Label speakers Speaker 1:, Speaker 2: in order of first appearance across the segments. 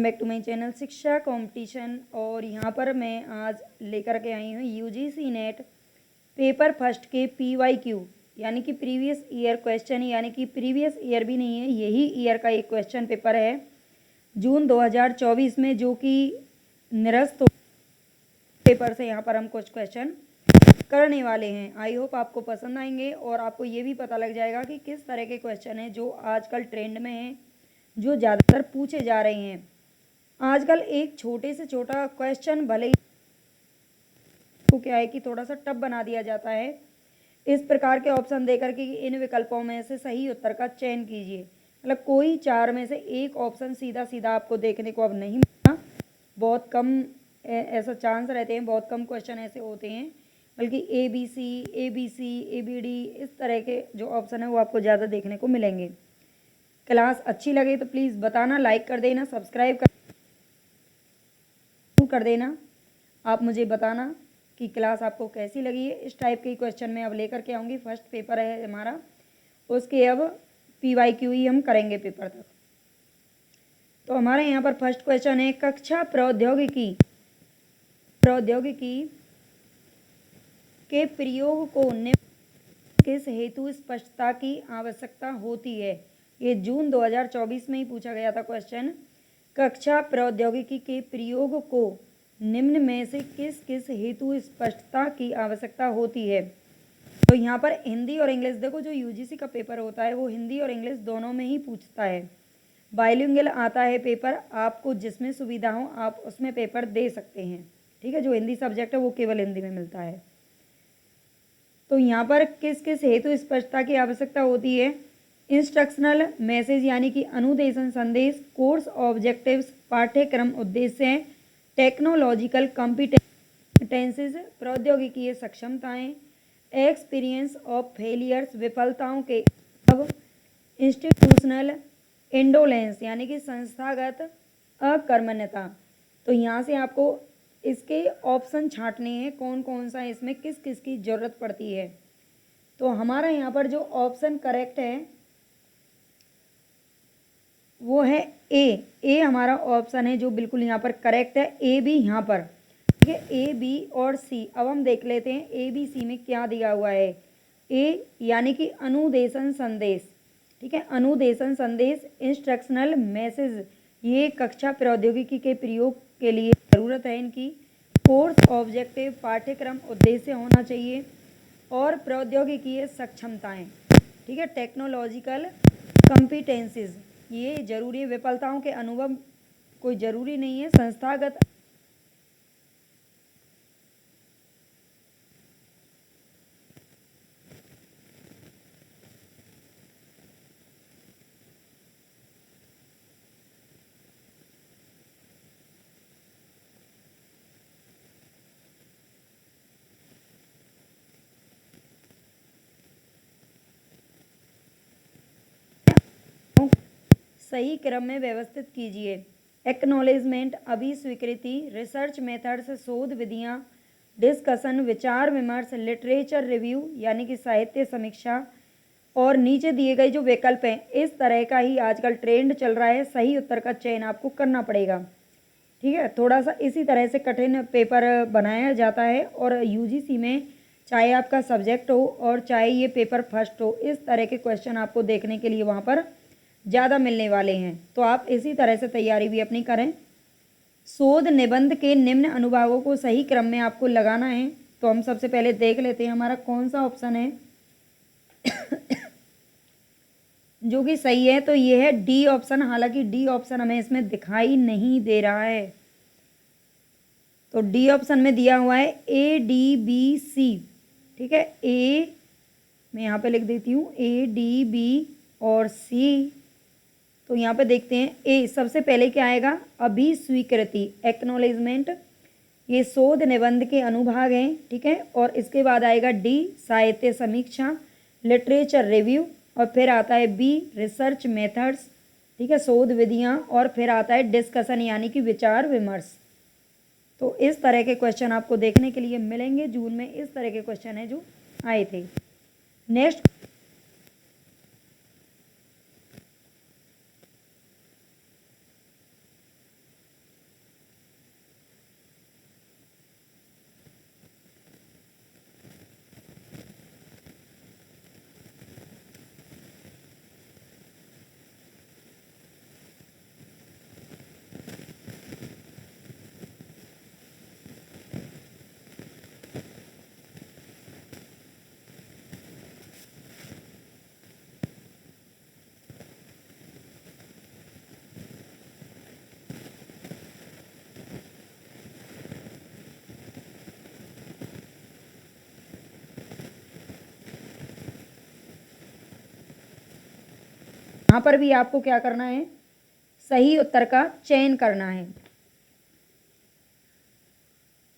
Speaker 1: Back to my channel शिक्षा competition. और यहाँ पर मैं आज लेकर के आई हूँ यूजीसी नेट पेपर फर्स्ट के PYQ यानी कि प्रीवियस ईयर क्वेश्चन, यानी कि प्रीवियस ईयर भी नहीं है, यही ईयर का एक क्वेश्चन पेपर है जून 2024 में, जो कि निरस्त पेपर से यहाँ पर हम कुछ क्वेश्चन करने वाले हैं। आई होप आपको पसंद आएंगे और आपको ये भी पता लग जाएगा कि किस तरह के क्वेश्चन हैं जो आजकल ट्रेंड में हैं, जो ज़्यादातर पूछे जा रहे हैं। आजकल एक छोटे से छोटा क्वेश्चन भले ही को क्या है कि थोड़ा सा टफ बना दिया जाता है। इस प्रकार के ऑप्शन देकर के इन विकल्पों में से सही उत्तर का चयन कीजिए। मतलब कोई चार में से एक ऑप्शन सीधा सीधा आपको देखने को अब नहीं मिलता, बहुत कम ऐसा चांस रहते हैं, बहुत कम क्वेश्चन ऐसे होते हैं, बल्कि ABC, ABC, ABD इस तरह के जो ऑप्शन है वो आपको ज़्यादा देखने को मिलेंगे। क्लास अच्छी लगे तो प्लीज़ बताना, लाइक कर देना, सब्सक्राइब कर देना। आप मुझे बताना कि क्लास आपको कैसी लगी है। इस टाइप के क्वेश्चन मैं अब लेकर के आऊँगी। फर्स्ट पेपर है हमारा, उसके अब PYQ ही हम करेंगे पेपर तक। तो हमारे यहाँ पर फर्स्ट क्वेश्चन है, कक्षा प्रौद्योगिकी के प्रयोग को निम्न किस हेतु स्पष्टता की आवश्यकता होती है। ये जून 2024 में ही पूछा गया था क्वेश्चन। कक्षा प्रौद्योगिकी के प्रयोग को निम्न में से किस किस हेतु स्पष्टता की आवश्यकता होती है। तो यहाँ पर हिंदी और इंग्लिश, देखो जो यूजीसी का पेपर होता है वो हिंदी और इंग्लिश दोनों में ही पूछता है। बाइलिंगुअल आता है पेपर, आपको जिसमें सुविधा हो आप उसमें पेपर दे सकते हैं, ठीक है। जो हिंदी सब्जेक्ट है वो केवल हिंदी में मिलता है। तो यहाँ पर किस किस हेतु स्पष्टता की आवश्यकता होती है। इंस्ट्रक्शनल मैसेज यानी कि अनुदेशन संदेश, कोर्स ऑब्जेक्टिव्स पाठ्यक्रम उद्देश्य, technological competencies प्रौद्योगिकीय सक्षमताएं, experience of failures विफलताओं के अब, इंस्टीट्यूशनल इंडोलेंस यानी कि संस्थागत अकर्मण्यता। तो यहाँ से आपको इसके ऑप्शन छांटने हैं, कौन कौन सा इसमें किस किस की ज़रूरत पड़ती है। तो हमारा यहाँ पर जो ऑप्शन करेक्ट है वो है ए हमारा ऑप्शन है जो बिल्कुल यहाँ पर करेक्ट है। ए भी यहाँ पर, ठीक है, A, B और C। अब हम देख लेते हैं ABC में क्या दिया हुआ है। ए यानी कि अनुदेशन संदेश, ठीक है, अनुदेशन संदेश, इंस्ट्रक्शनल मैसेज, ये कक्षा प्रौद्योगिकी के प्रयोग के लिए ज़रूरत है इनकी। कोर्स ऑब्जेक्टिव पाठ्यक्रम उद्देश्य होना चाहिए, और प्रौद्योगिकीय सक्षमताएं, ठीक है, टेक्नोलॉजिकल कॉम्पिटेंसीज ये जरूरी है। विफलताओं के अनुभव कोई ज़रूरी नहीं है। संस्थागत सही क्रम में व्यवस्थित कीजिए। एक्नॉलेजमेंट अभिस्वीकृति, रिसर्च मेथड्स शोध विधियाँ, डिस्कशन विचार विमर्श, लिटरेचर रिव्यू यानी कि साहित्य समीक्षा, और नीचे दिए गए जो विकल्प हैं इस तरह का ही आजकल ट्रेंड चल रहा है। सही उत्तर का चयन आपको करना पड़ेगा, ठीक है। थोड़ा सा इसी तरह से कठिन पेपर बनाया जाता है, और यूजीसी में चाहे आपका सब्जेक्ट हो और चाहे ये पेपर फर्स्ट हो, इस तरह के क्वेश्चन आपको देखने के लिए वहाँ पर ज़्यादा मिलने वाले हैं। तो आप इसी तरह से तैयारी भी अपनी करें। शोध निबंध के निम्न अनुभागों को सही क्रम में आपको लगाना है। तो हम सबसे पहले देख लेते हैं हमारा कौन सा ऑप्शन है जो कि सही है। तो ये है डी ऑप्शन, हालांकि डी ऑप्शन हमें इसमें दिखाई नहीं दे रहा है। तो डी ऑप्शन में दिया हुआ है ADBC, ठीक है। ए मैं यहाँ पे लिख देती हूँ ADB और C। तो यहाँ पे देखते हैं ए सबसे पहले क्या आएगा, अभिस्वीकृति, एक्नॉलेजमेंट, ये शोध निबंध के अनुभाग हैं, ठीक है। और इसके बाद आएगा डी साहित्य समीक्षा, लिटरेचर रिव्यू, और फिर आता है बी रिसर्च मेथड्स, ठीक है, शोध विधियाँ, और फिर आता है डिस्कशन यानी कि विचार विमर्श। तो इस तरह के क्वेश्चन आपको देखने के लिए मिलेंगे। जून में इस तरह के क्वेश्चन है जो आए थे। नेक्स्ट यहाँ पर भी आपको क्या करना है, सही उत्तर का चयन करना है।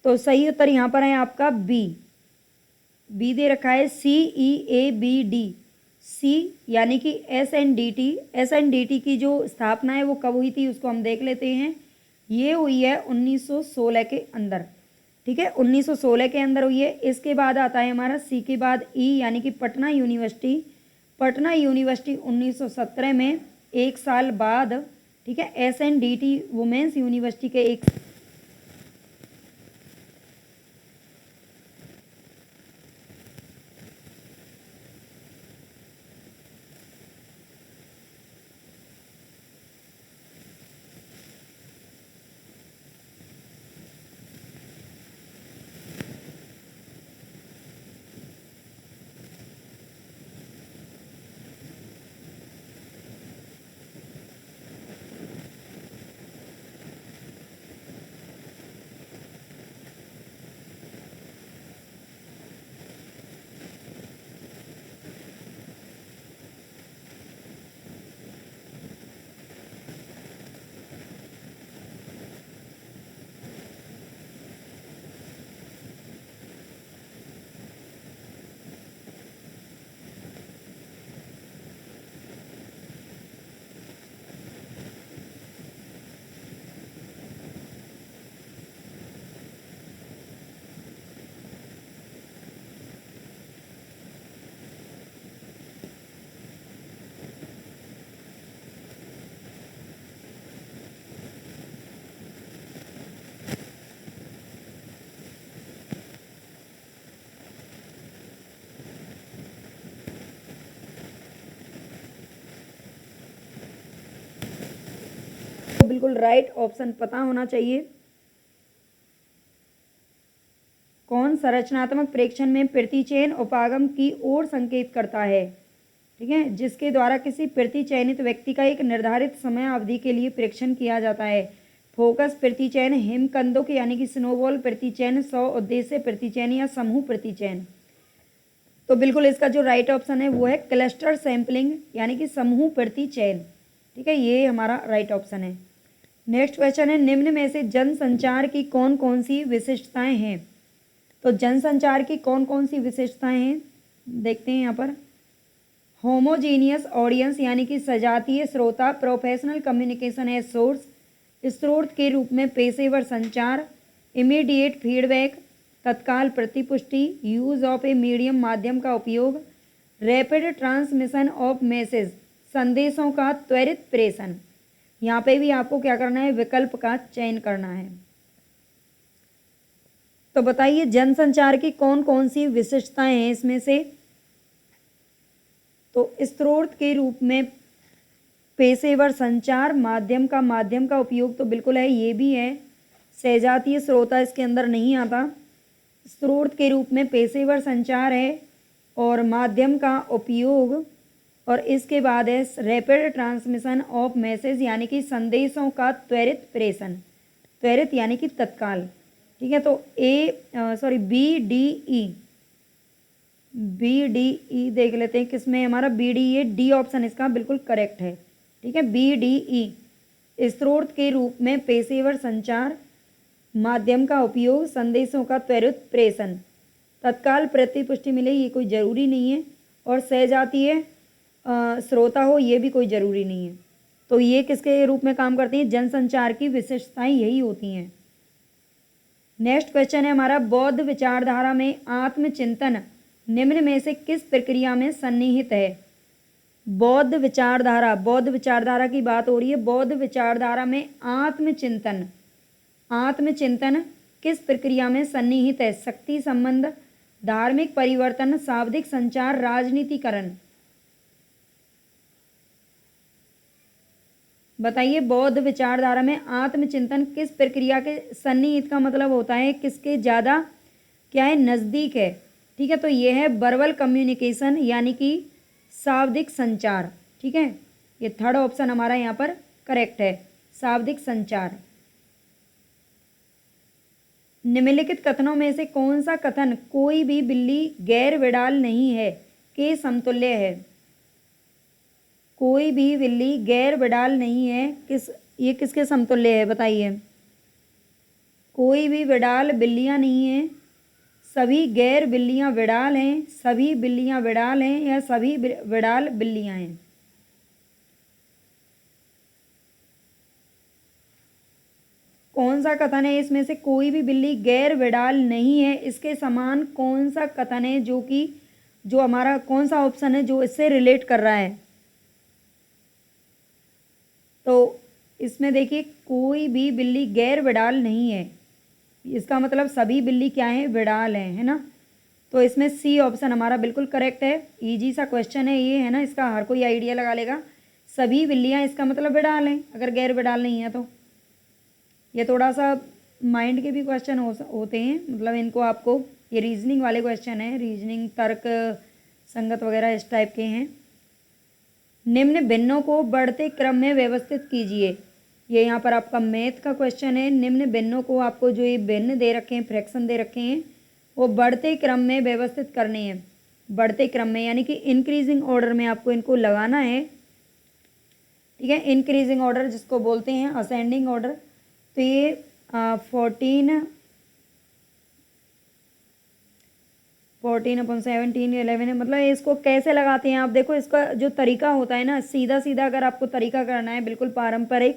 Speaker 1: तो सही उत्तर यहाँ पर है आपका बी दे रखा है CEABD। सी यानी कि SNDT की जो स्थापना है वो कब हुई थी उसको हम देख लेते हैं। ये हुई है 1916 के अंदर, ठीक है, 1916 के अंदर हुई है। इसके बाद आता है हमारा सी के बाद ई यानी कि पटना यूनिवर्सिटी 1917 में, एक साल बाद, ठीक है, SNDT वुमेन्स यूनिवर्सिटी के एक बिल्कुल राइट ऑप्शन पता होना चाहिए। कौन संरचनात्मक प्रेक्षण में प्रतिचयन उपागम की ओर संकेत करता है, ठीक है, जिसके द्वारा किसी प्रतिचयनित व्यक्ति का एक निर्धारित समय अवधि के लिए प्रेक्षण किया जाता है। फोकस प्रतिचयन, हिमकंदोक यानी कि स्नोबॉल प्रतिचयन, स्व उद्देश्य प्रतिचयन या समूह प्रतिचयन। तो बिल्कुल इसका जो राइट ऑप्शन है वो है क्लस्टर सैंपलिंग यानी कि समूह प्रतिचयन, ठीक है, ये हमारा राइट ऑप्शन है। नेक्स्ट क्वेश्चन है, निम्न में से जनसंचार की कौन कौन सी विशिष्टताएं हैं। तो जनसंचार की कौन कौन सी विशिष्टताएं हैं देखते हैं यहाँ पर। होमोजीनियस ऑडियंस यानी कि सजातीय श्रोता, प्रोफेशनल कम्युनिकेशन एज सोर्स, स्रोत के रूप में पेशेवर संचार, इमीडिएट फीडबैक, तत्काल प्रतिपुष्टि, यूज ऑफ ए मीडियम माध्यम का उपयोग, रैपिड ट्रांसमिशन ऑफ मैसेज संदेशों का त्वरित प्रेषण। यहाँ पे भी आपको क्या करना है, विकल्प का चयन करना है। तो बताइए जनसंचार की कौन कौन सी विशिष्टताएं हैं इसमें से। तो स्रोत के रूप में पेशेवर संचार, माध्यम का उपयोग तो बिल्कुल है, ये भी है। सजातीय श्रोता इसके अंदर नहीं आता। स्रोत के रूप में पेशेवर संचार है और माध्यम का उपयोग, और इसके बाद है रैपिड ट्रांसमिशन ऑफ मैसेज यानी कि संदेशों का त्वरित प्रेषण, त्वरित यानी कि तत्काल, ठीक है। तो बी डी ई देख लेते हैं किसमें हमारा BDE, डी ऑप्शन इसका बिल्कुल करेक्ट है, ठीक है, BDE। स्रोत के रूप में पेशेवर संचार, माध्यम का उपयोग, संदेशों का त्वरित प्रेषण, तत्काल प्रतिपुष्टि मिले ये कोई ज़रूरी नहीं है, और सजातीय श्रोता हो ये भी कोई ज़रूरी नहीं है। तो ये किसके रूप में काम करती हैं, जनसंचार की विशेषताएं यही होती हैं। नेक्स्ट क्वेश्चन है हमारा, बौद्ध विचारधारा में आत्मचिंतन निम्न में से किस प्रक्रिया में सन्निहित है। बौद्ध विचारधारा की बात हो रही है। बौद्ध विचारधारा में आत्मचिंतन किस प्रक्रिया में सन्निहित है। शक्ति संबंध, धार्मिक परिवर्तन, शाब्दिक संचार, राजनीतिकरण। बताइए बौद्ध विचारधारा में आत्मचिंतन किस प्रक्रिया के सन्निहित का मतलब होता है किसके ज़्यादा क्या है, नज़दीक है, ठीक है। तो ये है वर्बल कम्युनिकेशन यानी कि शाब्दिक संचार, ठीक है, ये थर्ड ऑप्शन हमारा यहाँ पर करेक्ट है, शाब्दिक संचार। निम्नलिखित कथनों में से कौन सा कथन कोई भी बिल्ली गैर विडाल नहीं है के समतुल्य है। कोई भी बिल्ली गैर बिडाल नहीं है, ये किसके समतुल्य है बताइए। कोई भी बिडाल बिल्लियां नहीं है, सभी गैर बिल्लियां बिडाल हैं, सभी बिल्लियां बिडाल हैं, या सभी बिडाल बिल्लियां हैं। कौन सा कथन है इसमें से कोई भी बिल्ली गैर बिडाल नहीं है, इसके समान कौन सा कथन है जो हमारा कौन सा ऑप्शन है जो इससे रिलेट कर रहा है। तो इसमें देखिए कोई भी बिल्ली गैर बिडाल नहीं है, इसका मतलब सभी बिल्ली क्या है, बिडाल हैं, है ना। तो इसमें सी ऑप्शन हमारा बिल्कुल करेक्ट है। इजी सा क्वेश्चन है ये, है ना, इसका हर कोई आइडिया लगा लेगा। सभी बिल्लियां इसका मतलब बिडाल हैं, अगर गैर बिडाल नहीं है तो। ये थोड़ा सा माइंड के भी क्वेश्चन होते हैं, मतलब इनको आपको, ये रीजनिंग वाले क्वेश्चन है, रीजनिंग तर्क संगत वगैरह इस टाइप के हैं। निम्न भिन्नों को बढ़ते क्रम में व्यवस्थित कीजिए। ये यहाँ पर आपका मैथ का क्वेश्चन है। निम्न भिन्नों को आपको जो ये भिन्न दे रखे हैं, फ्रैक्शन दे रखे हैं, वो बढ़ते क्रम में व्यवस्थित करने हैं। बढ़ते क्रम में यानी कि इंक्रीजिंग ऑर्डर में आपको इनको लगाना है, ठीक है। इंक्रीजिंग ऑर्डर जिसको बोलते हैं, असेंडिंग ऑर्डर। तो ये 14/17 11 है। मतलब इसको कैसे लगाते हैं आप देखो, इसका जो तरीका होता है ना, सीधा सीधा अगर आपको तरीका करना है बिल्कुल पारंपरिक,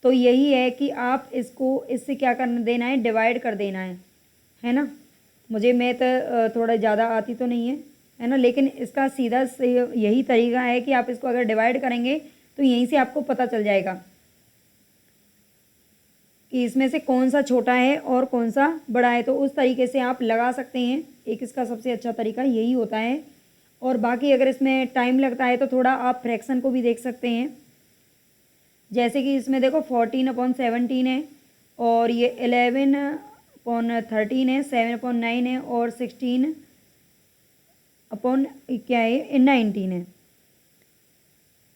Speaker 1: तो यही है कि आप इसको इससे क्या करना देना है, डिवाइड कर देना है ना। मुझे मैथ थोड़ा ज़्यादा आती तो नहीं है ना, लेकिन इसका सीधा से यही तरीका है कि आप इसको अगर डिवाइड करेंगे तो यहीं से आपको पता चल जाएगा कि इसमें से कौन सा छोटा है और कौन सा बड़ा है। तो उस तरीके से आप लगा सकते हैं, एक इसका सबसे अच्छा तरीका यही होता है। और बाकी अगर इसमें टाइम लगता है तो थोड़ा आप फ्रैक्शन को भी देख सकते हैं, जैसे कि इसमें देखो 14/17 है, और ये 11/13 है, 7/9 है, और 16 अपॉन क्या है 19 है।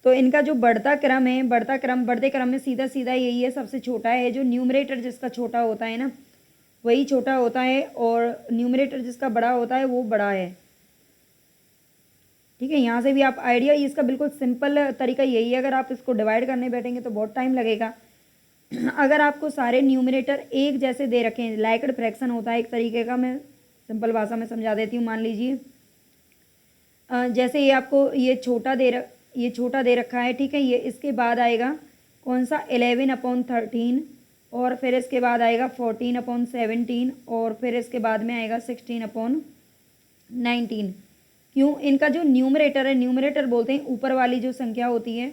Speaker 1: तो इनका जो बढ़ता क्रम है, बढ़ते क्रम में सीधा सीधा यही है, सबसे छोटा है। जो न्यूमरेटर जिसका छोटा होता है ना, वही छोटा होता है, और न्यूमरेटर जिसका बड़ा होता है वो बड़ा है, ठीक है। यहाँ से भी आप आइडिया, इसका बिल्कुल सिंपल तरीका यही है। अगर आप इसको डिवाइड करने बैठेंगे तो बहुत टाइम लगेगा। अगर आपको सारे न्यूमरेटर एक जैसे दे रखे हैं, लाइक्ड फ्रैक्शन होता है एक तरीके का, मैं सिंपल भाषा में समझा देती हूँ। मान लीजिए जैसे ये आपको ये छोटा दे रखा है, ठीक है। ये इसके बाद आएगा कौन सा 11/13, और फिर इसके बाद आएगा 14/17, और फिर इसके बाद में आएगा 16/19। क्यों, इनका जो न्यूमरेटर है, न्यूमरेटर बोलते हैं ऊपर वाली जो संख्या होती है,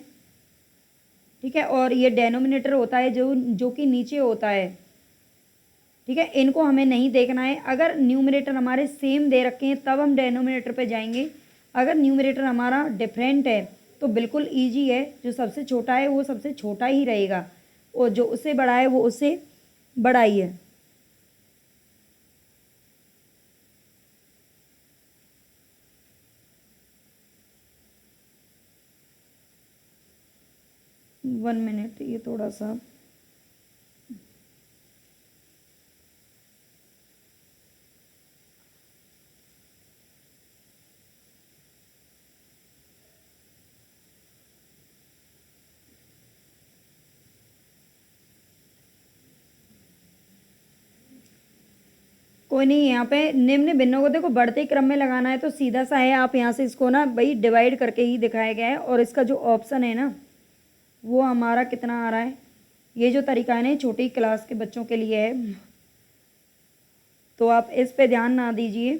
Speaker 1: ठीक है, और ये डेनोमिनेटर होता है जो कि नीचे होता है, ठीक है। इनको हमें नहीं देखना है। अगर न्यूमरेटर हमारे सेम दे रखे हैं तब हम डेनोमिनेटर पे जाएंगे। अगर न्यूमरेटर हमारा डिफरेंट है तो बिल्कुल ईजी है, जो सबसे छोटा है वो सबसे छोटा ही रहेगा, और जो उससे बड़ा है वो उससे बड़ा ही है। वन मिनट, ये थोड़ा सा कोई नहीं। यहाँ पे निम्न भिन्नों को देखो बढ़ते क्रम में लगाना है, तो सीधा सा है, आप यहाँ से इसको ना भाई डिवाइड करके ही दिखाया गया है। और इसका जो ऑप्शन है ना, वो हमारा कितना आ रहा है, ये जो तरीका है ना, छोटी क्लास के बच्चों के लिए है, तो आप इस पे ध्यान ना दीजिए।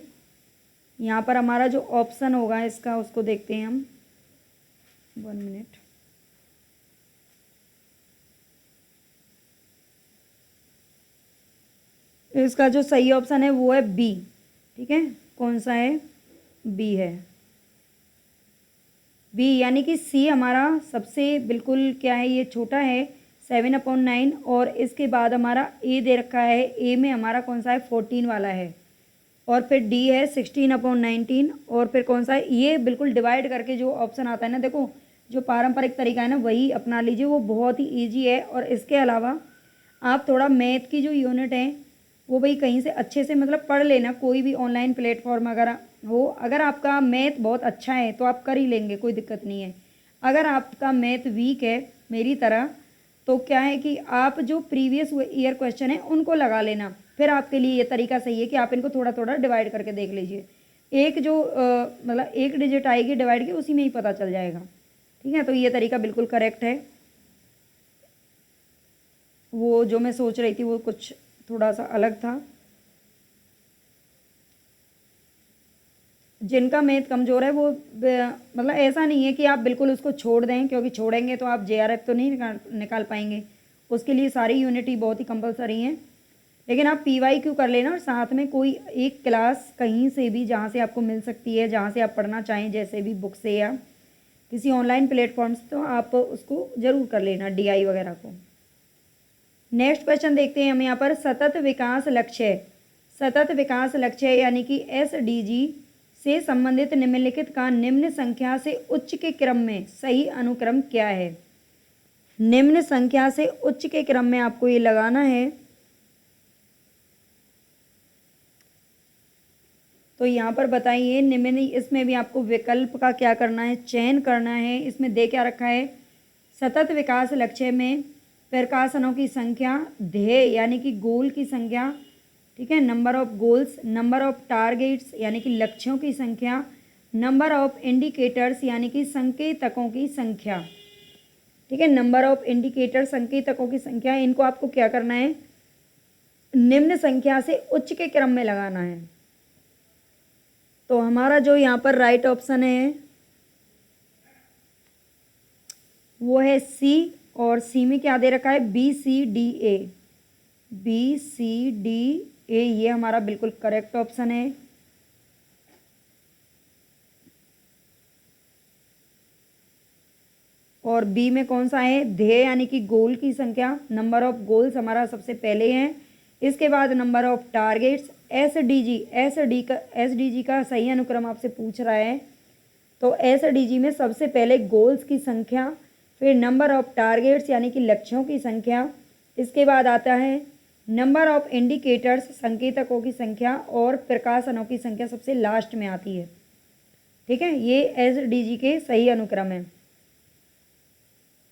Speaker 1: यहाँ पर हमारा जो ऑप्शन होगा इसका, उसको देखते हैं हम। वन मिनट, इसका जो सही ऑप्शन है वो है बी, ठीक है। कौन सा है, बी है, बी, यानी कि सी हमारा सबसे बिल्कुल क्या है, ये छोटा है 7/9, और इसके बाद हमारा ए दे रखा है, ए में हमारा कौन सा है 14 वाला है, और फिर डी है 16/19, और फिर कौन सा है, ये बिल्कुल डिवाइड करके जो ऑप्शन आता है ना, देखो जो पारंपरिक तरीका है ना वही अपना लीजिए, वो बहुत ही ईजी है। और इसके अलावा आप थोड़ा मैथ की जो यूनिट है वो भाई कहीं से अच्छे से मतलब पढ़ लेना, कोई भी ऑनलाइन प्लेटफॉर्म अगर हो। अगर आपका मैथ बहुत अच्छा है तो आप कर ही लेंगे, कोई दिक्कत नहीं है। अगर आपका मैथ वीक है मेरी तरह, तो क्या है कि आप जो प्रीवियस ईयर क्वेश्चन है उनको लगा लेना, फिर आपके लिए ये तरीका सही है कि आप इनको थोड़ा थोड़ा डिवाइड करके देख लीजिए। एक जो मतलब एक डिजिट आएगी डिवाइड की, उसी में ही पता चल जाएगा। ठीक है, तो ये तरीका बिल्कुल करेक्ट है। वो जो मैं सोच रही थी वो कुछ थोड़ा सा अलग था। जिनका मैथ कमज़ोर है वो मतलब ऐसा नहीं है कि आप बिल्कुल उसको छोड़ दें, क्योंकि छोड़ेंगे तो आप जेआरएफ तो नहीं निकाल पाएंगे। उसके लिए सारी यूनिट ही बहुत ही कंपलसरी हैं। लेकिन आप पीवाईक्यू कर लेना, और साथ में कोई एक क्लास कहीं से भी जहाँ से आपको मिल सकती है, जहाँ से आप पढ़ना चाहें, जैसे भी बुक से या किसी ऑनलाइन प्लेटफॉर्म से, तो आप उसको ज़रूर कर लेना डीआई वगैरह को। नेक्स्ट क्वेश्चन देखते हैं हम यहाँ पर। सतत विकास लक्ष्य, सतत विकास लक्ष्य यानी कि एसडीजी से संबंधित निम्नलिखित का निम्न संख्या से उच्च के क्रम में सही अनुक्रम क्या है। निम्न संख्या से उच्च के क्रम में आपको ये लगाना है। तो यहाँ पर बताइए निम्न, इसमें भी आपको विकल्प का क्या करना है, चयन करना है। इसमें दे क्या रखा है, सतत विकास लक्ष्य में प्रकाशनों की संख्या, ध्येय यानी कि गोल की संख्या, ठीक है, number of goals, number of targets यानी कि लक्ष्यों की संख्या, नंबर ऑफ इंडिकेटर्स यानी कि संकेतकों की संख्या। ठीक है, नंबर ऑफ इंडिकेटर संकेतकों की संख्या, इनको आपको क्या करना है, निम्न संख्या से उच्च के क्रम में लगाना है। तो हमारा जो यहाँ पर राइट ऑप्शन है वो है सी, और सी में क्या दे रखा है, B C D A, B C D A, ये हमारा बिल्कुल करेक्ट ऑप्शन है। और बी में कौन सा है, ध्येय यानी कि गोल की संख्या, नंबर ऑफ गोल्स हमारा सबसे पहले है, इसके बाद नंबर ऑफ टारगेट्स। एसडीजी का सही अनुक्रम आपसे पूछ रहा है, तो एसडीजी में सबसे पहले गोल्स की संख्या, फिर नंबर ऑफ टारगेट्स यानी कि लक्ष्यों की संख्या, इसके बाद आता है नंबर ऑफ इंडिकेटर्स संकेतकों की संख्या, और प्रकाशनों की संख्या सबसे लास्ट में आती है। ठीक है, ये एसडीजी के सही अनुक्रम है।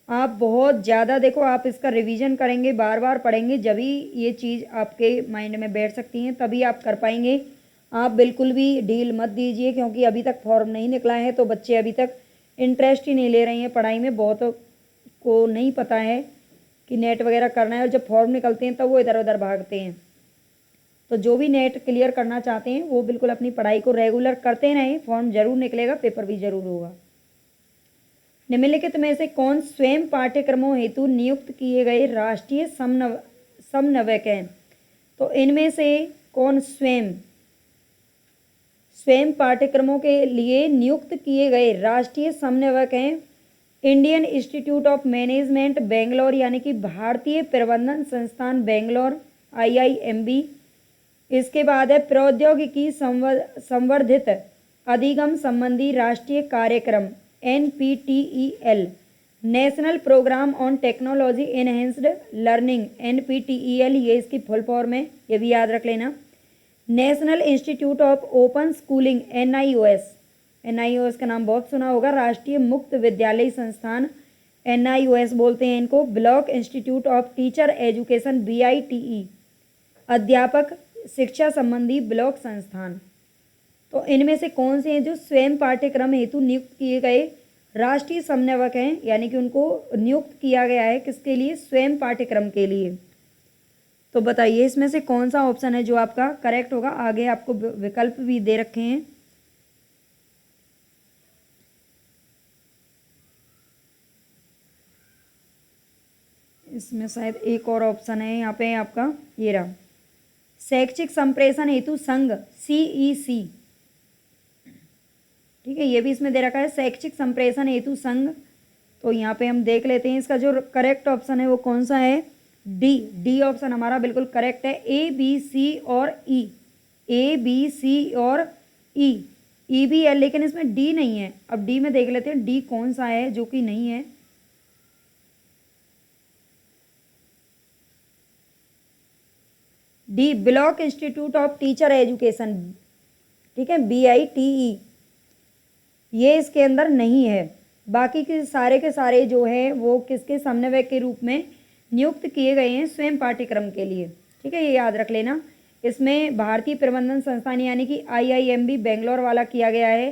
Speaker 1: आप बहुत ज़्यादा देखो, आप इसका रिवीजन करेंगे, बार बार पढ़ेंगे, जब भी ये चीज़ आपके माइंड में बैठ सकती हैं, तभी आप कर पाएंगे। आप बिल्कुल भी ढील मत दीजिए, क्योंकि अभी तक फॉर्म नहीं निकला है, तो बच्चे अभी तक इंटरेस्ट ही नहीं ले रहे हैं पढ़ाई में। बहुत को नहीं पता है कि नेट वगैरह करना है, और जब फॉर्म निकलते हैं तब वो इधर उधर भागते हैं। तो जो भी नेट क्लियर करना चाहते हैं वो बिल्कुल अपनी पढ़ाई को रेगुलर करते रहें, फॉर्म जरूर निकलेगा, पेपर भी जरूर होगा। निम्नलिखित में से कौन स्वयं पाठ्यक्रमों हेतु नियुक्त किए गए राष्ट्रीय समन्वयक हैं। तो इनमें से कौन स्वयं पाठ्यक्रमों के लिए नियुक्त किए गए राष्ट्रीय समन्वयक हैं। Indian institute of management Bangalore यानी कि भारतीय प्रबंधन संस्थान बेंगलोर, IIMB। इसके बाद है प्रौद्योगिकी संवर्धित अधिगम संबंधी राष्ट्रीय कार्यक्रम, NPTEL, national programme on technology enhanced learning, NPTEL, ये इसकी फुल फॉर्म है, ये भी याद रख लेना। National institute of open schooling, NIOS का नाम बहुत सुना होगा, राष्ट्रीय मुक्त विद्यालय संस्थान, NIOS बोलते हैं इनको। Block institute of teacher education, BITE, अध्यापक शिक्षा संबंधी ब्लॉक संस्थान। तो इनमें से कौन से हैं जो स्वयं पाठ्यक्रम हेतु नियुक्त किए गए राष्ट्रीय समन्वयक हैं, यानी कि उनको नियुक्त किया गया है किसके लिए, स्वयं पाठ्यक्रम के लिए। तो बताइए इसमें से कौन सा ऑप्शन है जो आपका करेक्ट होगा। आगे आपको विकल्प भी दे रखे हैं। इसमें शायद एक और ऑप्शन है यहाँ पे आपका, ये रहा, शैक्षिक संप्रेषण हेतु संघ, CEC। ठीक है, ये भी इसमें दे रखा है, शैक्षिक संप्रेषण हेतु संघ। तो यहाँ पे हम देख लेते हैं इसका जो करेक्ट ऑप्शन है वो कौन सा है, डी ऑप्शन हमारा बिल्कुल करेक्ट है। ABC और E, ABC और E भी है, लेकिन इसमें D नहीं है। अब D में देख लेते हैं D कौन सा है जो कि नहीं है। D, block institute of teacher education, ठीक है, BITE, ये इसके अंदर नहीं है। बाकी के सारे जो है वो किसके समन्वय के रूप में नियुक्त किए गए हैं? स्वयं पाठ्यक्रम के लिए। ठीक है, ये याद रख लेना। इसमें भारतीय प्रबंधन संस्थान यानी कि IIMB बेंगलोर वाला किया गया है।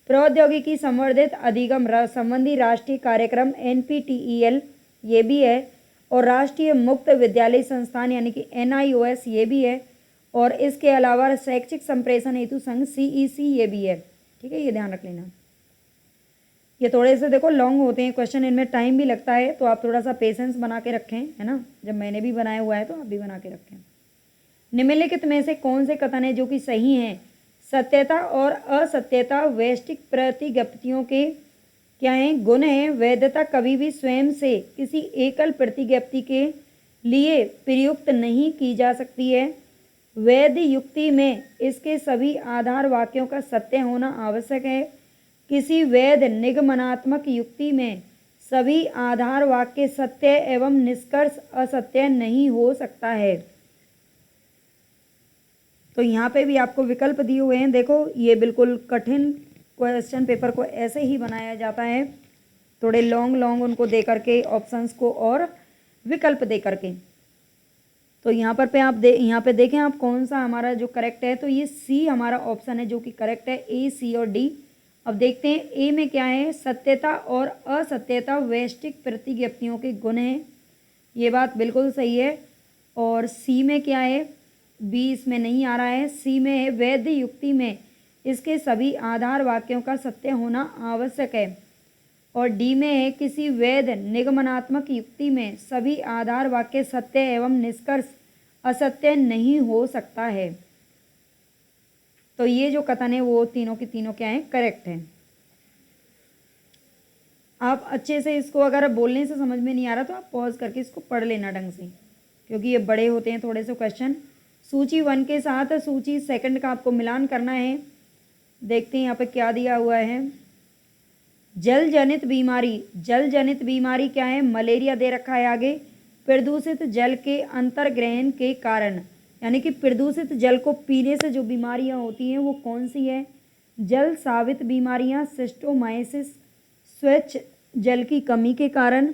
Speaker 1: प्रौद्योगिकी संवर्धित अधिगम संबंधी राष्ट्रीय कार्यक्रम NPTEL ये भी है, और राष्ट्रीय मुक्त विद्यालय संस्थान यानी कि NIOS ये भी है, और इसके अलावा शैक्षिक संप्रेषण हेतु संघ CEC ये भी है। ठीक है, ये ध्यान रख लेना। ये थोड़े से देखो लॉन्ग होते हैं क्वेश्चन, इनमें टाइम भी लगता है, तो आप थोड़ा सा पेशेंस बना के रखें, है ना। जब मैंने भी बनाया हुआ है तो आप भी बना के रखें। निम्नलिखित में से कौन से कथन है जो कि सही हैं? सत्यता और असत्यता वैश्विक प्रतिज्ञप्तियों के क्या हैं? गुण हैं। वैधता कभी भी स्वयं से किसी एकल प्रतिज्ञप्ति के लिए प्रयुक्त नहीं की जा सकती है। वैध युक्ति में इसके सभी आधार वाक्यों का सत्य होना आवश्यक है। किसी वैध निगमनात्मक युक्ति में सभी आधार वाक्य सत्य एवं निष्कर्ष असत्य नहीं हो सकता है। तो यहाँ पे भी आपको विकल्प दिए हुए हैं। देखो, ये बिल्कुल कठिन क्वेश्चन पेपर को ऐसे ही बनाया जाता है, थोड़े लॉन्ग उनको दे करके, ऑप्शंस को और विकल्प दे करके। तो यहाँ पर यहाँ पे देखें आप कौन सा हमारा जो करेक्ट है, तो ये C हमारा ऑप्शन है जो कि करेक्ट है, A, C और D। अब देखते हैं A में क्या है। सत्यता और असत्यता वैश्विक प्रतिज्ञप्तियों के गुण हैं, ये बात बिल्कुल सही है। और C में क्या है? B इसमें नहीं आ रहा है। C में है वैध युक्ति में इसके सभी आधार वाक्यों का सत्य होना आवश्यक है। और D में है किसी वैध निगमनात्मक युक्ति में सभी आधार वाक्य सत्य एवं निष्कर्ष असत्य नहीं हो सकता है। तो ये जो कथन है वो तीनों के तीनों क्या हैं? करेक्ट हैं। आप अच्छे से इसको, अगर बोलने से समझ में नहीं आ रहा तो आप पॉज करके इसको पढ़ लेना ढंग से, क्योंकि ये बड़े होते हैं थोड़े से क्वेश्चन। सूची 1 के साथ सूची 2 का आपको मिलान करना है। देखते हैं यहाँ पे क्या दिया हुआ है। जल जनित बीमारी क्या है? मलेरिया दे रखा है आगे। प्रदूषित जल के अंतर्ग्रहण के कारण, यानी कि प्रदूषित जल को पीने से जो बीमारियां होती हैं वो कौन सी है? जल सावित बीमारियां, सिस्टोमाइसिस, स्वच्छ जल की कमी के कारण।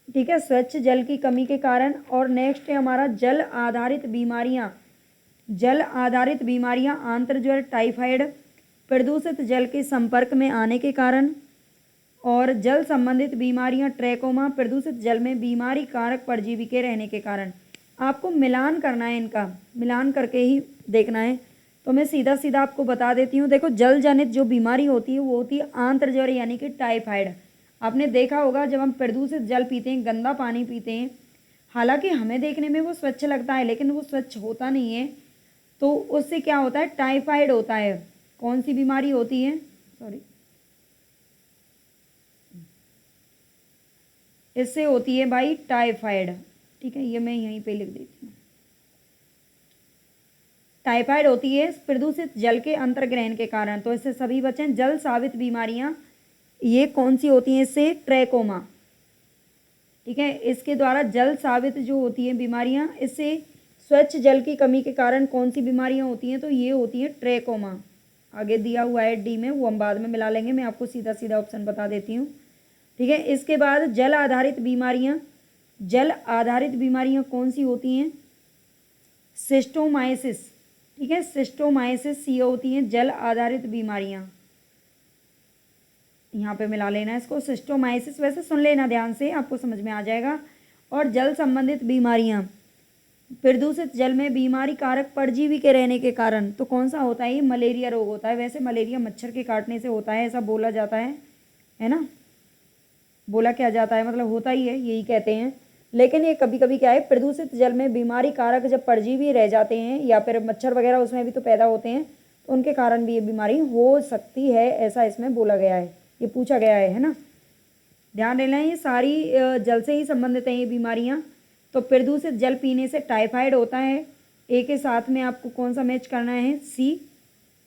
Speaker 1: ठीक है, स्वच्छ जल की कमी के कारण। और नेक्स्ट है हमारा जल आधारित बीमारियां, आंत्रज्वर, टाइफाइड, प्रदूषित जल के संपर्क में आने के कारण। और जल संबंधित बीमारियां, ट्रैकोमा, प्रदूषित जल में बीमारी कारक परजीवी के रहने के कारण। आपको मिलान करना है, इनका मिलान करके ही देखना है। तो मैं सीधा सीधा आपको बता देती हूँ। देखो, जल जनित जो बीमारी होती है वो होती है आंत्रज्वर यानी कि टाइफाइड। आपने देखा होगा जब हम प्रदूषित जल पीते हैं, गंदा पानी पीते हैं, हालांकि हमें देखने में वो स्वच्छ लगता है लेकिन वो स्वच्छ होता नहीं है, तो उससे क्या होता है? टाइफाइड होता है। कौन सी बीमारी होती है? सॉरी, इससे होती है भाई टाइफाइड। ठीक है, ये मैं यहीं पे लिख देती हूँ। टाइफाइड होती है प्रदूषित जल के अंतर्ग्रहण के कारण। तो इससे सभी बचें। जल सावित बीमारियां, ये कौन सी होती हैं? इससे ट्रैकोमा। ठीक है, इसके द्वारा जल सावित जो होती हैं बीमारियां, इससे स्वच्छ जल की कमी के कारण कौन सी बीमारियां होती हैं? तो ये होती है ट्रैकोमा। आगे दिया हुआ है D में, वो हम बाद में मिला लेंगे, मैं आपको सीधा सीधा ऑप्शन बता देती हूँ। ठीक है, इसके बाद जल आधारित बीमारियां कौन सी होती हैं? सिस्टोमाइसिस। ठीक है, सिस्टोमाइसिस ये होती हैं जल आधारित बीमारियां। यहाँ पे मिला लेना इसको, सिस्टोमाइसिस। वैसे सुन लेना ध्यान से, आपको समझ में आ जाएगा। और जल संबंधित बीमारियां, प्रदूषित जल में बीमारी कारक परजीवी के रहने के कारण। तो कौन सा होता है? ये मलेरिया रोग होता है। वैसे मलेरिया मच्छर के काटने से होता है, ऐसा बोला जाता है ना। बोला क्या जाता है, मतलब होता ही है, यही कहते हैं। लेकिन ये कभी कभी क्या है, प्रदूषित जल में बीमारी कारक जब परजीवी रह जाते हैं या फिर मच्छर वगैरह उसमें भी तो पैदा होते हैं, तो उनके कारण भी ये बीमारी हो सकती है, ऐसा इसमें बोला गया है, ये पूछा गया है ना। ध्यान देना, ये सारी जल से ही संबंधित हैं ये बीमारियां। तो प्रदूषित जल पीने से टाइफाइड होता है। ए के साथ में आपको कौन सा मैच करना है? C,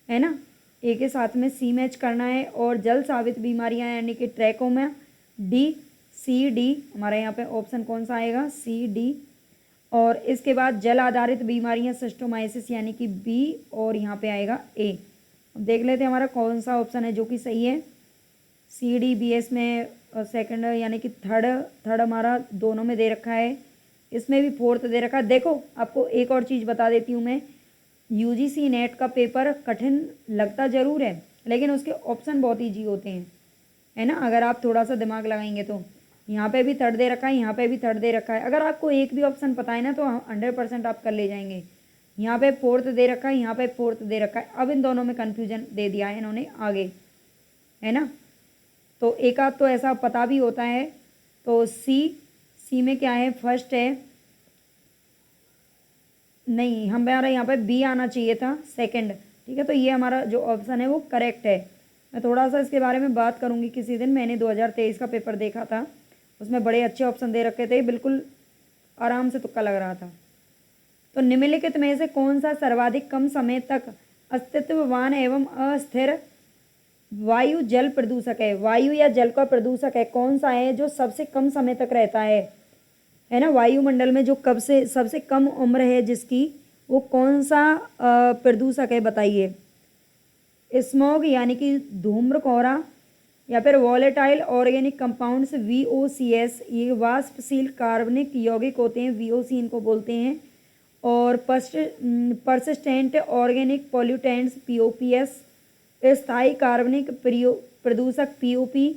Speaker 1: है ना। ए के साथ में C मैच करना है। और जल सावित बीमारियां यानी कि ट्रैकोमा, D, C, D हमारा यहाँ पे ऑप्शन कौन सा आएगा? C, D। और इसके बाद जल आधारित बीमारियां, सिस्टोमाइसिस यानी कि B, और यहाँ पे आएगा A। अब देख लेते हैं हमारा कौन सा ऑप्शन है जो कि सही है। CDBS में सेकंड यानी कि थर्ड हमारा दोनों में दे रखा है, इसमें भी फोर्थ दे रखा है। देखो आपको एक और चीज़ बता देती हूँ मैं, UGC नेट का पेपर कठिन लगता ज़रूर है लेकिन उसके ऑप्शन बहुत ईजी होते हैं, है ना, अगर आप थोड़ा सा दिमाग लगाएंगे तो। यहाँ पे भी थर्ड दे रखा है, यहाँ पे भी थर्ड दे रखा है, अगर आपको एक भी ऑप्शन पता है ना तो 100% आप कर ले जाएंगे। यहाँ पे फोर्थ दे रखा है, यहाँ पे फोर्थ दे रखा है, अब इन दोनों में कन्फ्यूजन दे दिया है इन्होंने आगे, है ना। तो एक आध तो ऐसा पता भी होता है। तो सी में क्या है, फर्स्ट है, नहीं हमारा यहाँ पे बी आना चाहिए था, सेकंड, ठीक है। तो ये हमारा जो ऑप्शन है वो करेक्ट है। मैं थोड़ा सा इसके बारे में बात करूँगी किसी दिन, मैंने 2023 का पेपर देखा था, उसमें बड़े अच्छे ऑप्शन दे रखे थे, बिल्कुल आराम से तुक्का लग रहा था। तो निम्नलिखित में से कौन सा सर्वाधिक कम समय तक अस्तित्ववान एवं अस्थिर वायु जल प्रदूषक है? वायु या जल का प्रदूषक है, कौन सा है जो सबसे कम समय तक रहता है ना, वायुमंडल में जो कब से सबसे कम उम्र है जिसकी, वो कौन सा प्रदूषक है बताइए? स्मॉग यानी कि धूम्र कोहरा, या फिर वॉलेटाइल ऑर्गेनिक कंपाउंड्स VOCs, ये वाष्पशील कार्बनिक यौगिक होते हैं, VOC इनको बोलते हैं, और परसिस्टेंट ऑर्गेनिक पॉल्यूटेंट्स POPs, स्थायी कार्बनिक प्रदूषक POP,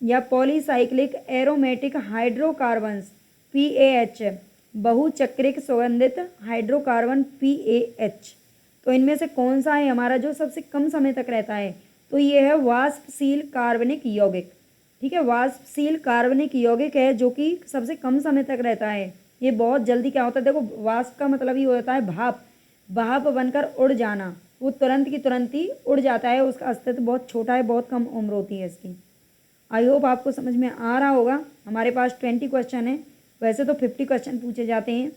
Speaker 1: या पॉलीसाइक्लिक एरोमेटिक हाइड्रोकार्बन्स PAH, बहुचक्रिक सुगंधित हाइड्रोकार्बन PAH। तो इनमें से कौन सा है हमारा जो सबसे कम समय तक रहता है? तो ये है वाष्पशील कार्बनिक यौगिक, ठीक है, वाष्पशील कार्बनिक यौगिक है जो कि सबसे कम समय तक रहता है। ये बहुत जल्दी क्या होता है, देखो वाष्प का मतलब ही होता है भाप, भाप बनकर उड़ जाना, वो तुरंत की तुरंत ही उड़ जाता है, उसका अस्तित्व बहुत छोटा है, बहुत कम उम्र होती है इसकी। आई होप आपको समझ में आ रहा होगा। हमारे पास 20 क्वेश्चन है, वैसे तो 50 क्वेश्चन पूछे जाते हैं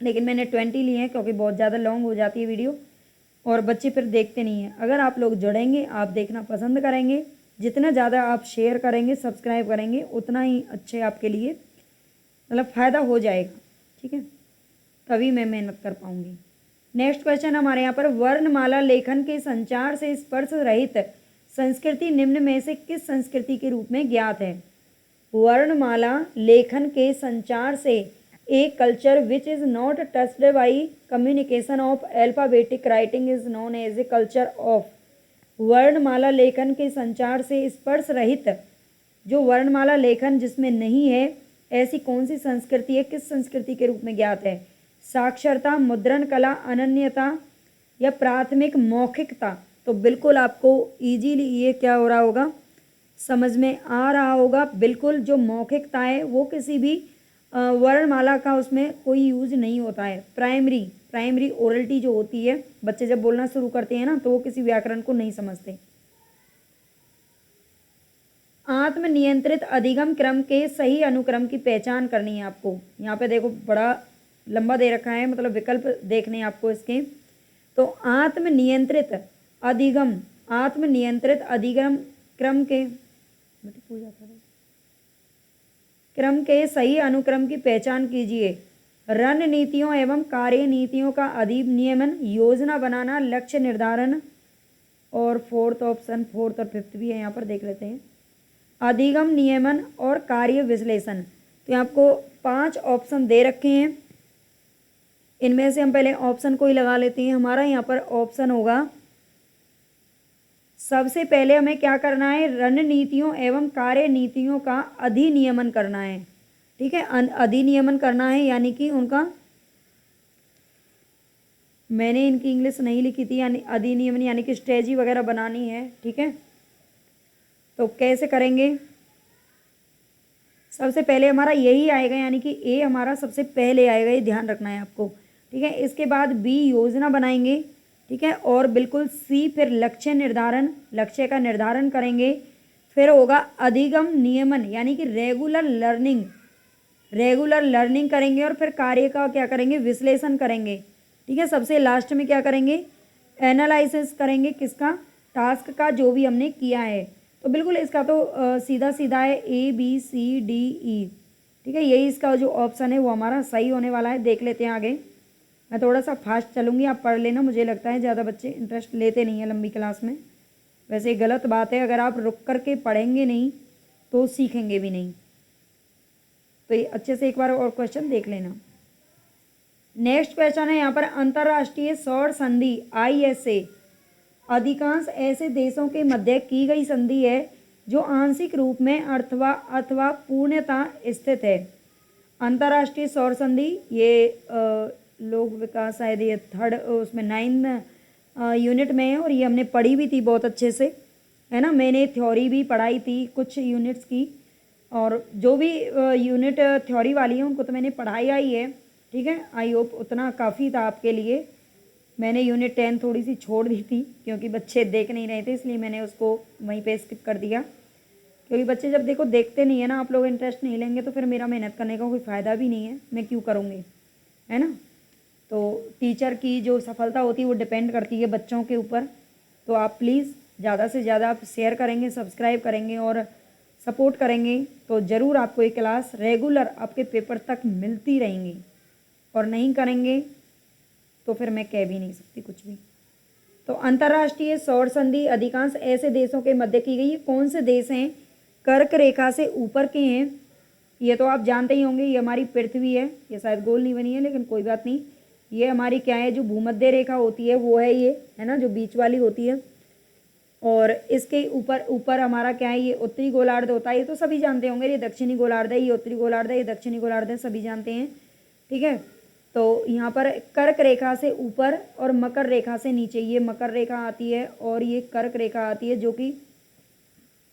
Speaker 1: लेकिन मैंने 20 लिए हैं क्योंकि बहुत ज़्यादा लॉन्ग हो जाती है वीडियो और बच्चे फिर देखते नहीं हैं। अगर आप लोग जुड़ेंगे, आप देखना पसंद करेंगे, जितना ज़्यादा आप शेयर करेंगे, सब्सक्राइब करेंगे, उतना ही अच्छे आपके लिए मतलब फ़ायदा हो जाएगा, ठीक है, तभी मैं मेहनत कर पाऊँगी। नेक्स्ट क्वेश्चन हमारे यहाँ पर, वर्णमाला लेखन के संचार से स्पर्श रहित संस्कृति निम्न में से किस संस्कृति के रूप में ज्ञात है? वर्णमाला लेखन के संचार से a culture which is not touched by communication of alphabetic writing is known as a culture of. वर्णमाला लेखन के संचार से स्पर्श रहित जो वर्णमाला लेखन जिसमें नहीं है, ऐसी कौन सी संस्कृति है, किस संस्कृति के रूप में ज्ञात है? साक्षरता, मुद्रण कला, अनन्यता, या प्राथमिक मौखिकता। तो बिल्कुल आपको इजीली ये क्या हो रहा होगा, समझ में आ रहा होगा। बिल्कुल जो मौखिकता है वो किसी भी वर्णमाला का उसमें कोई यूज नहीं होता है। प्राइमरी ओरलिटी जो होती है, बच्चे जब बोलना शुरू करते हैं ना तो वो किसी व्याकरण को नहीं समझते। आत्मनियंत्रित अधिगम क्रम के सही अनुक्रम की पहचान करनी है आपको। यहाँ पे देखो बड़ा लंबा दे रखा है, मतलब विकल्प देखने आपको इसके। तो आत्मनियंत्रित अधिगम क्रम के सही अनुक्रम की पहचान कीजिए। रणनीतियों एवं कार्यनीतियों का अधिनियमन, योजना बनाना, लक्ष्य निर्धारण, और फोर्थ और फिफ्थ भी है, यहाँ पर देख लेते हैं। अधिगम, नियमन और कार्य विश्लेषण। तो यहाँ आपको 5 ऑप्शन दे रखे हैं, इनमें से हम पहले ऑप्शन को ही लगा लेते हैं। हमारा यहाँ पर ऑप्शन होगा, सबसे पहले हमें क्या करना है, रणनीतियों एवं कार्यनीतियों का अधिनियमन करना है, ठीक है, अधिनियमन करना है, यानी कि उनका, मैंने इनकी इंग्लिश नहीं लिखी थी, यानी अधिनियमन यानी कि स्ट्रेटजी वगैरह बनानी है, ठीक है। तो कैसे करेंगे, सबसे पहले हमारा यही आएगा, यानी कि ए हमारा सबसे पहले आएगा, ये ध्यान रखना है आपको, ठीक है। इसके बाद बी योजना बनाएंगे, ठीक है, और बिल्कुल सी फिर लक्ष्य का निर्धारण करेंगे। फिर होगा अधिगम नियमन, यानी कि रेगुलर लर्निंग करेंगे, और फिर कार्य का क्या करेंगे, विश्लेषण करेंगे, ठीक है। सबसे लास्ट में क्या करेंगे, एनालिसिस करेंगे, किसका, टास्क का, जो भी हमने किया है। तो बिल्कुल इसका तो सीधा सीधा है ABCDE, ठीक है, यही इसका जो ऑप्शन है वो हमारा सही होने वाला है। देख लेते हैं आगे, मैं थोड़ा सा फास्ट चलूँगी, आप पढ़ लेना, मुझे लगता है ज़्यादा बच्चे इंटरेस्ट लेते नहीं हैं लंबी क्लास में। वैसे गलत बात है, अगर आप रुक कर के पढ़ेंगे नहीं तो सीखेंगे भी नहीं। तो ये अच्छे से एक बार और क्वेश्चन देख लेना। नेक्स्ट क्वेश्चन है यहाँ पर, अंतर्राष्ट्रीय सौर संधि ISA अधिकांश ऐसे देशों के मध्य की गई संधि है जो आंशिक रूप में अथवा पूर्णतः स्थित है। अंतर्राष्ट्रीय सौर संधि ये लोक विकास शायद ये थर्ड उसमें 9 यूनिट में है, और ये हमने पढ़ी भी थी बहुत अच्छे से, है ना। मैंने थ्योरी भी पढ़ाई थी कुछ यूनिट्स की, और जो भी यूनिट थ्योरी वाली है उनको तो मैंने पढ़ाई आई है, ठीक है। आई होप उतना काफ़ी था आपके लिए। मैंने यूनिट 10 थोड़ी सी छोड़ दी थी क्योंकि बच्चे देख नहीं रहे थे, इसलिए मैंने उसको वहीं पे स्किप कर दिया। क्योंकि बच्चे जब देखो देखते नहीं है ना, आप लोग इंटरेस्ट नहीं लेंगे तो फिर मेरा मेहनत करने का कोई फ़ायदा भी नहीं है, मैं क्यों करूँगी, है ना। तो टीचर की जो सफलता होती है वो डिपेंड करती है बच्चों के ऊपर। तो आप प्लीज़ ज़्यादा से ज़्यादा आप शेयर करेंगे, सब्सक्राइब करेंगे और सपोर्ट करेंगे तो ज़रूर आपको ये क्लास रेगुलर आपके पेपर तक मिलती रहेंगी, और नहीं करेंगे तो फिर मैं कह भी नहीं सकती कुछ भी। तो अंतर्राष्ट्रीय सौर संधि अधिकांश ऐसे देशों के मध्य की गई। ये कौन से देश हैं कर्क रेखा से ऊपर के हैं, ये तो आप जानते ही होंगे। ये हमारी पृथ्वी है, ये शायद गोल नहीं बनी है लेकिन कोई बात नहीं। ये हमारी क्या है, जो भूमध्य रेखा होती है वो है ये, है ना, जो बीच वाली होती है। और इसके ऊपर हमारा क्या है, ये उत्तरी गोलार्ध होता है, ये तो सभी जानते होंगे। ये दक्षिणी गोलार्ध है, ये उत्तरी गोलार्ध है, ये दक्षिणी गोलार्ध है, सभी जानते हैं, ठीक है। तो यहाँ पर कर्क रेखा से ऊपर और मकर रेखा से नीचे, ये मकर रेखा आती है और ये कर्क रेखा आती है, जो कि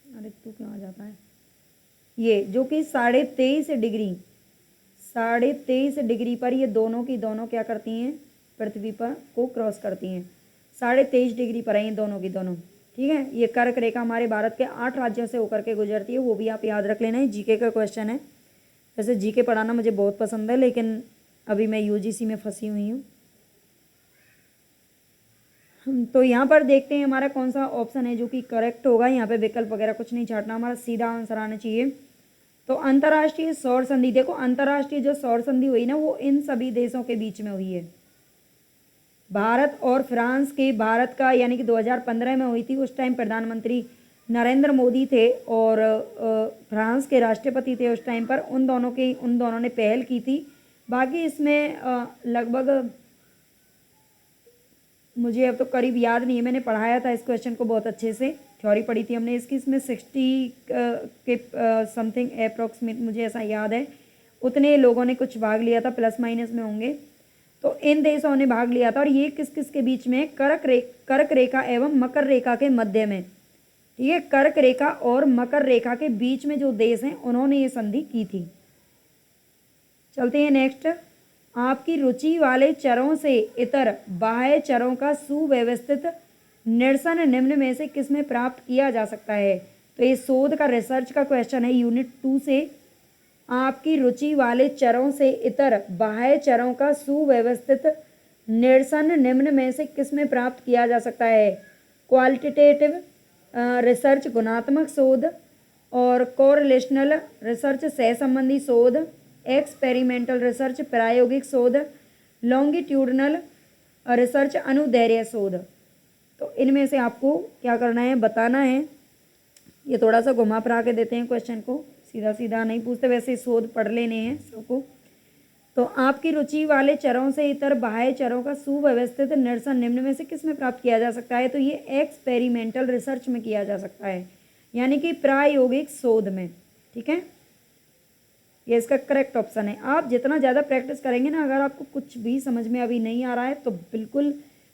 Speaker 1: अरे तू क्यों आ जाता है, ये जो कि 23.5 डिग्री पर ये दोनों की दोनों क्या करती हैं, पृथ्वी पर को क्रॉस करती हैं। 23.5 डिग्री पर है ये दोनों की दोनों, ठीक है। ये कर्क रेखा हमारे भारत के 8 राज्यों से होकर के गुजरती है, वो भी आप याद रख लेना है। जीके का क्वेश्चन है। वैसे जीके पढ़ाना मुझे बहुत पसंद है, लेकिन अभी मैं यूजीसी में फंसी हुई हूँ। तो यहाँ पर देखते हैं हमारा कौन सा ऑप्शन है जो कि करेक्ट होगा। यहाँ पे विकल्प वगैरह कुछ नहीं छाटना, हमारा सीधा आंसर आना चाहिए। तो अंतर्राष्ट्रीय सौर संधि, देखो अंतर्राष्ट्रीय जो सौर संधि हुई ना वो इन सभी देशों के बीच में हुई है। भारत और फ्रांस के, भारत का यानी कि 2015 में हुई थी। उस टाइम प्रधानमंत्री नरेंद्र मोदी थे और फ्रांस के राष्ट्रपति थे उस टाइम पर। उन दोनों ने पहल की थी। बाकी इसमें लगभग मुझे अब तो करीब याद नहीं है, मैंने पढ़ाया था इस क्वेश्चन को बहुत अच्छे से, थ्योरी पढ़ी थी हमने इसकी। इसमें 60 के समथिंग अप्रॉक्सीमेट मुझे ऐसा याद है, उतने लोगों ने कुछ भाग लिया था, प्लस माइनस में होंगे। तो इन देशों ने भाग लिया था, और ये किस किस के बीच में, कर्क रेखा एवं मकर रेखा के मध्य में, ठीक है। कर्क रेखा और मकर रेखा के बीच में जो देश हैं उन्होंने ये संधि की थी। चलते हैं नेक्स्ट। आपकी रुचि वाले चरों से इतर बाह्य चरों का सुव्यवस्थित निरसन निम्न में से किसमें प्राप्त किया जा सकता है। तो ये शोध का रिसर्च का क्वेश्चन है यूनिट 2 से। आपकी रुचि वाले चरों से इतर बाह्य चरों का सुव्यवस्थित निरसन निम्न में से किसमें प्राप्त किया जा सकता है। क्वालिटेटिव रिसर्च गुणात्मक शोध, और कोरिलेशनल रिसर्च सहसंबंधी शोध, एक्सपेरिमेंटल रिसर्च प्रायोगिक शोध, लॉन्गिट्यूडनल रिसर्च अनुदैर्ध्य शोध। तो इनमें से आपको क्या करना है, बताना है। ये थोड़ा सा घुमा फिरा के देते हैं क्वेश्चन को, सीधा सीधा नहीं पूछते, वैसे शोध पढ़ लेने हैं सबको। तो आपकी रुचि वाले चरों से इतर बाह्य चरों का सुव्यवस्थित निरसन निम्न में से किस में प्राप्त किया जा सकता है। तो ये एक्सपेरिमेंटल रिसर्च में किया जा सकता है, यानी कि प्रायोगिक शोध में, ठीक है। ये इसका करेक्ट ऑप्शन है। आप जितना ज़्यादा प्रैक्टिस करेंगे ना, अगर आपको कुछ भी समझ में अभी नहीं आ रहा है तो बिल्कुल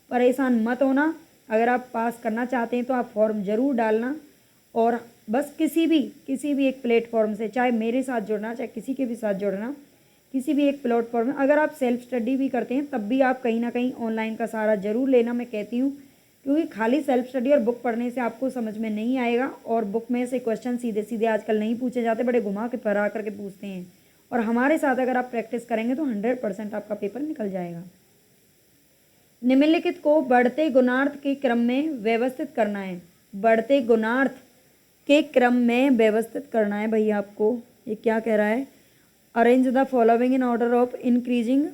Speaker 1: परेशान मत होना। अगर आप पास करना चाहते हैं तो आप फॉर्म ज़रूर डालना, और बस किसी भी एक प्लेटफॉर्म से, चाहे मेरे साथ जुड़ना, चाहे किसी के भी साथ जुड़ना, किसी भी एक प्लेटफॉर्म में। अगर आप सेल्फ स्टडी भी करते हैं तब भी आप कहीं ना कहीं ऑनलाइन का सहारा ज़रूर लेना, मैं कहती हूँ। क्योंकि खाली सेल्फ स्टडी और बुक पढ़ने से आपको समझ में नहीं आएगा, और बुक में से क्वेश्चन सीधे सीधे आजकल नहीं पूछे जाते, बड़े घुमा के फरा करके पूछते हैं। और हमारे साथ अगर आप प्रैक्टिस करेंगे तो 100% आपका पेपर निकल जाएगा। निम्नलिखित को बढ़ते गुणार्थ के क्रम में व्यवस्थित करना है। बढ़ते गुणार्थ के क्रम में व्यवस्थित करना है भैया आपको। ये क्या कह रहा है, arrange the following in order of increasing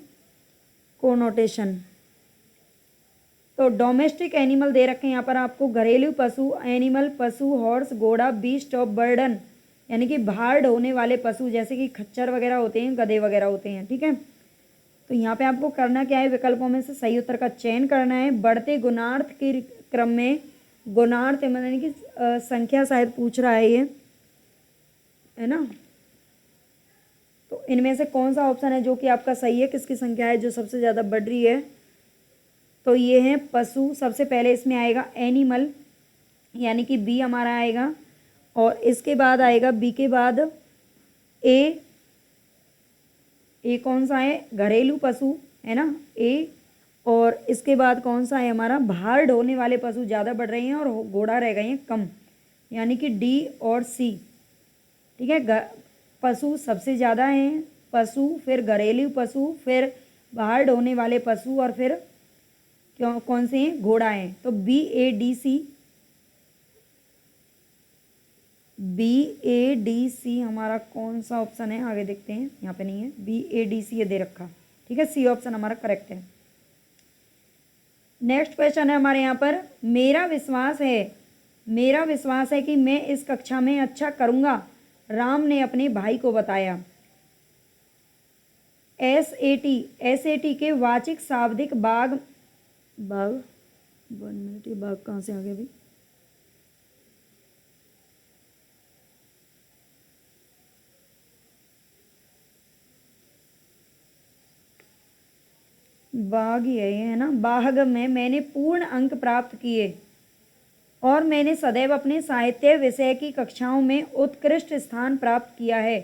Speaker 1: connotation. तो डोमेस्टिक एनिमल दे रखे हैं यहाँ पर आपको, घरेलू पशु, एनिमल पशु, हॉर्स घोड़ा, बीस्ट ऑफ बर्डन यानी कि भार ढोने वाले पशु जैसे कि खच्चर वगैरह होते हैं, गधे वगैरह होते हैं। ठीक है, तो यहाँ पे आपको करना क्या है, विकल्पों में से सही उत्तर का चयन करना है। बढ़ते गुणार्थ के क्रम में, गुणार्थ यानी कि संख्या शायद पूछ रहा है ये, है ना। तो इनमें से कौन सा ऑप्शन है जो कि आपका सही है, किसकी संख्या है जो सबसे ज़्यादा बढ़ रही है। तो ये है पशु, सबसे पहले इसमें आएगा एनिमल यानी कि बी हमारा आएगा, और इसके बाद आएगा बी के बाद ए कौन सा है, घरेलू पशु, है ना ए, और इसके बाद कौन सा है हमारा, भार ढोने वाले पशु ज़्यादा बढ़ रहे हैं और घोड़ा रह गए हैं कम, यानी कि डी और सी। ठीक है, पशु सबसे ज़्यादा हैं, पशु, फिर घरेलू पशु, फिर भार ढोने वाले पशु, और फिर क्यों कौन से हैं, घोड़ा हैं। तो B A D C, B A D C हमारा कौन सा ऑप्शन है, आगे देखते हैं, यहाँ पे नहीं है, बी ए डी सी ये दे रखा। ठीक है, सी ऑप्शन हमारा करेक्ट है। नेक्स्ट क्वेश्चन है हमारे यहाँ पर, मेरा विश्वास है कि मैं इस कक्षा में अच्छा करूँगा, राम ने अपने भाई को बताया। एस ए टी के वाचिक शाब्दिक बाग 1 मिनट, ये बाग कहाँ से आ गया भाई, बाघ ही है ना, बाघ में मैंने पूर्ण अंक प्राप्त किए और मैंने सदैव अपने साहित्य विषय की कक्षाओं में उत्कृष्ट स्थान प्राप्त किया है।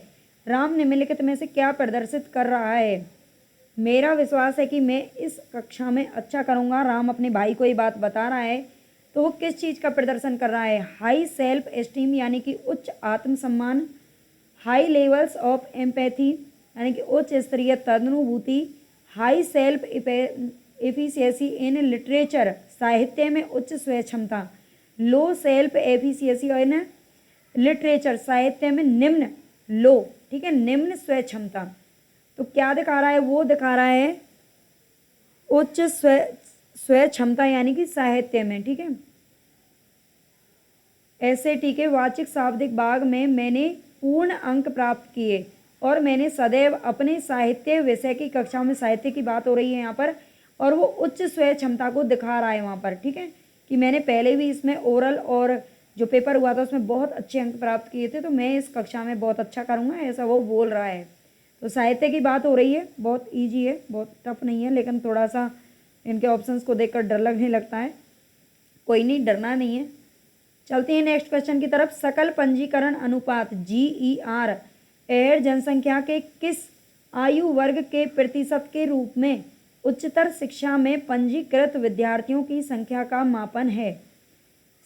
Speaker 1: राम निम्नलिखित में से क्या प्रदर्शित कर रहा है। मेरा विश्वास है कि मैं इस कक्षा में अच्छा करूँगा, राम अपने भाई को ये बात बता रहा है, तो वो किस चीज़ का प्रदर्शन कर रहा है, हाई सेल्फ एस्टीम यानी कि उच्च आत्मसम्मान, हाई लेवल्स ऑफ एम्पैथी यानी कि उच्च स्तरीय तदनुभूति, high self efficiency in literature साहित्य में उच्च स्वय क्षमता, low self efficiency in literature साहित्य में निम्न लो, ठीक है, निम्न स्वय क्षमता। तो क्या दिखा रहा है, वो दिखा रहा है उच्च स्वय क्षमता यानी कि साहित्य में। ठीक है, एसएटी के वाचिक शाब्दिक भाग में मैंने पूर्ण अंक प्राप्त किए और मैंने सदैव अपने साहित्य विषय की कक्षाओं में, साहित्य की बात हो रही है यहाँ पर, और वो उच्च स्वय क्षमता को दिखा रहा है वहाँ पर। ठीक है, कि मैंने पहले भी इसमें ओरल और जो पेपर हुआ था उसमें बहुत अच्छे अंक प्राप्त किए थे, तो मैं इस कक्षा में बहुत अच्छा करूँगा, ऐसा वो बोल रहा है। तो साहित्य की बात हो रही है, बहुत ईजी है, बहुत टफ नहीं है, लेकिन थोड़ा सा इनके ऑप्शंस को देखकर डर लगने लगता है। कोई नहीं, डरना नहीं है। चलते हैं नेक्स्ट क्वेश्चन की तरफ। सकल पंजीकरण अनुपात GER एड जनसंख्या के किस आयु वर्ग के प्रतिशत के रूप में उच्चतर शिक्षा में पंजीकृत विद्यार्थियों की संख्या का मापन है।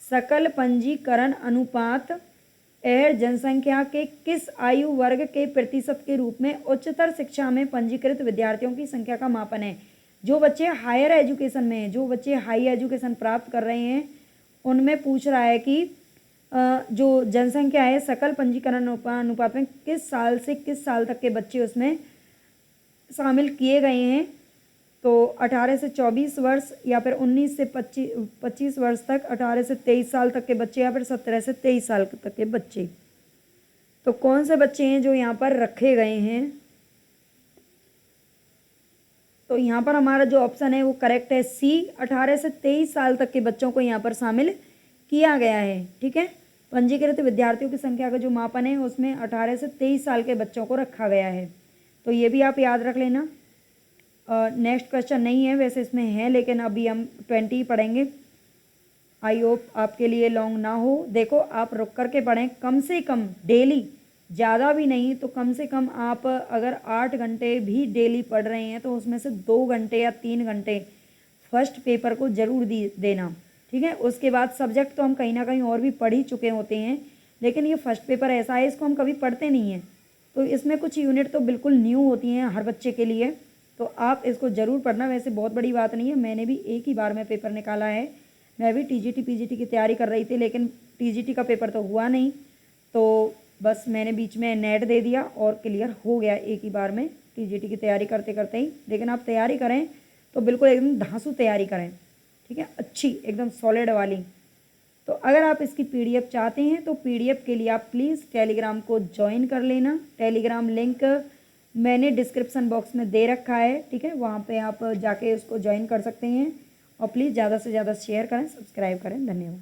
Speaker 1: सकल पंजीकरण अनुपात एड जनसंख्या के किस आयु वर्ग के प्रतिशत के रूप में उच्चतर शिक्षा में पंजीकृत विद्यार्थियों की संख्या का मापन है। जो बच्चे हायर एजुकेशन में हैं, जो बच्चे हाई एजुकेशन प्राप्त कर रहे हैं, उनमें पूछ रहा है कि जो जनसंख्या है सकल पंजीकरण अनुपात में किस साल से किस साल तक के बच्चे उसमें शामिल किए गए हैं। तो 18 से 24 वर्ष या फिर 19 से 25 वर्ष तक, 18 से 23 साल तक के बच्चे, या फिर 17 से 23 साल तक के बच्चे। तो कौन से बच्चे हैं जो यहाँ पर रखे गए हैं। तो यहाँ पर हमारा जो ऑप्शन है वो करेक्ट है, सी, 18 से 23 साल तक के बच्चों को यहाँ पर शामिल किया गया है। ठीक है, पंजीकृत विद्यार्थियों की संख्या का जो मापन है उसमें 18 से 23 साल के बच्चों को रखा गया है। तो ये भी आप याद रख लेना। नेक्स्ट क्वेश्चन नहीं है, वैसे इसमें है, लेकिन अभी हम 20 पढ़ेंगे। आई होप आपके लिए लॉन्ग ना हो। देखो, आप रुक करके पढ़ें, कम से कम डेली, ज़्यादा भी नहीं तो कम से कम आप अगर 8 घंटे भी डेली पढ़ रहे हैं तो उसमें से 2 घंटे या 3 घंटे फर्स्ट पेपर को ज़रूर देना। ठीक है, उसके बाद सब्जेक्ट तो हम कहीं ना कहीं और भी पढ़ ही चुके होते हैं, लेकिन ये फर्स्ट पेपर ऐसा है, इसको हम कभी पढ़ते नहीं हैं, तो इसमें कुछ यूनिट तो बिल्कुल न्यू होती हैं हर बच्चे के लिए, तो आप इसको ज़रूर पढ़ना। वैसे बहुत बड़ी बात नहीं है, मैंने भी एक ही बार में पेपर निकाला है। मैं भी TGT PGT की तैयारी कर रही थी, लेकिन TGT का पेपर तो हुआ नहीं, तो बस मैंने बीच में नेट दे दिया और क्लियर हो गया एक ही बार में TGT की तैयारी करते करते ही। लेकिन आप तैयारी करें तो बिल्कुल एकदम धांसू तैयारी करें। ठीक है, अच्छी एकदम सॉलिड वाली। तो अगर आप इसकी पीडीएफ चाहते हैं तो पीडीएफ के लिए आप प्लीज़ टेलीग्राम को ज्वाइन कर लेना। टेलीग्राम लिंक मैंने डिस्क्रिप्शन बॉक्स में दे रखा है, ठीक है, वहाँ पे आप जाके उसको ज्वाइन कर सकते हैं। और प्लीज़ ज़्यादा से ज़्यादा शेयर करें, सब्सक्राइब करें। धन्यवाद।